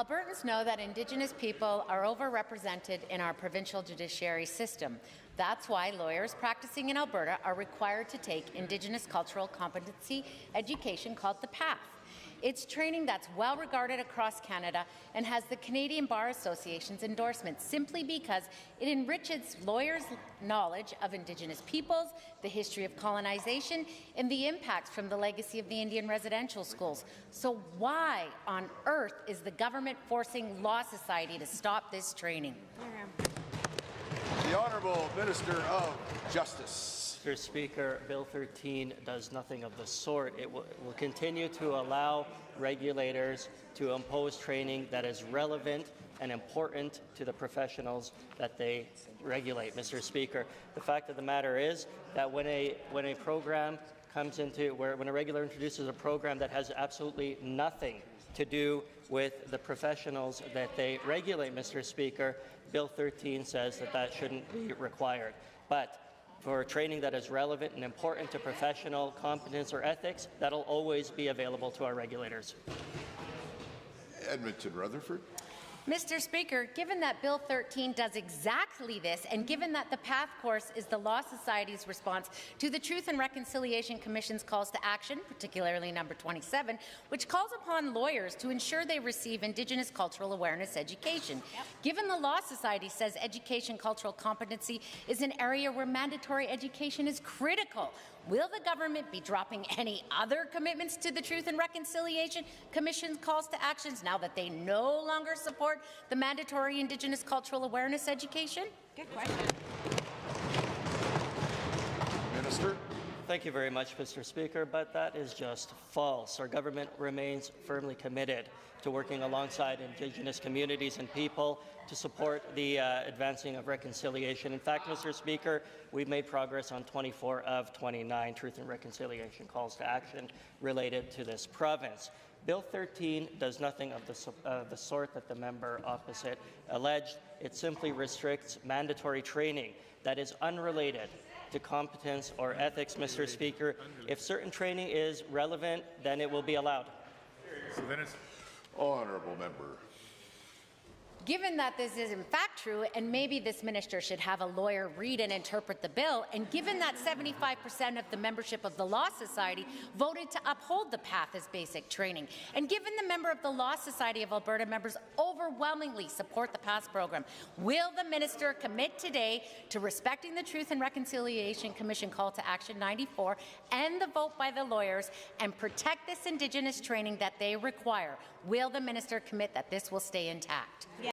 Albertans know that Indigenous people are overrepresented in our provincial judiciary system. That's why lawyers practicing in Alberta are required to take Indigenous cultural competency education called the PATH. It's training that's well regarded across Canada and has the Canadian Bar Association's endorsement simply because it enriches lawyers' knowledge of Indigenous peoples, the history of colonization, and the impacts from the legacy of the Indian residential schools. So why on earth is the government forcing Law Society to stop this training? The Honourable Minister of Justice. Mr. Speaker, Bill 13 does nothing of the sort. It will continue to allow regulators to impose training that is relevant and important to the professionals that they regulate. Mr. Speaker, the fact of the matter is that when a program comes into when a regulator introduces a program that has absolutely nothing to do with the professionals that they regulate, Mr. Speaker, Bill 13 says that that shouldn't be required. But for training that is relevant and important to professional competence or ethics, that'll always be available to our regulators. Edmonton Rutherford. Mr. Speaker, given that Bill 13 does exactly this, and given that the PATH course is the Law Society's response to the Truth and Reconciliation Commission's calls to action, particularly number 27, which calls upon lawyers to ensure they receive Indigenous cultural awareness education. Given the Law Society says education cultural competency is an area where mandatory education is critical, will the government be dropping any other commitments to the Truth and Reconciliation Commission's calls to actions now that they no longer support the mandatory Indigenous cultural awareness education? Good question. Minister. Thank you very much, Mr. Speaker, but that is just false. Our government remains firmly committed to working alongside Indigenous communities and people to support the advancing of reconciliation. In fact, Mr. Speaker, we've made progress on 24 of 29 Truth and Reconciliation calls to action related to this province. Bill 13 does nothing of the sort that the member opposite alleged. It simply restricts mandatory training that is unrelated to competence or ethics, Mr. Speaker. If certain training is relevant, then it will be allowed. Honourable member. Given that this is in fact true, and maybe this minister should have a lawyer read and interpret the bill, and given that 75% of the membership of the Law Society voted to uphold the PATH as basic training, and given the member of the Law Society of Alberta members overwhelmingly support the PATH program, will the minister commit today to respecting the Truth and Reconciliation Commission call to action 94 and the vote by the lawyers and protect this Indigenous training that they require? Will the minister commit that this will stay intact?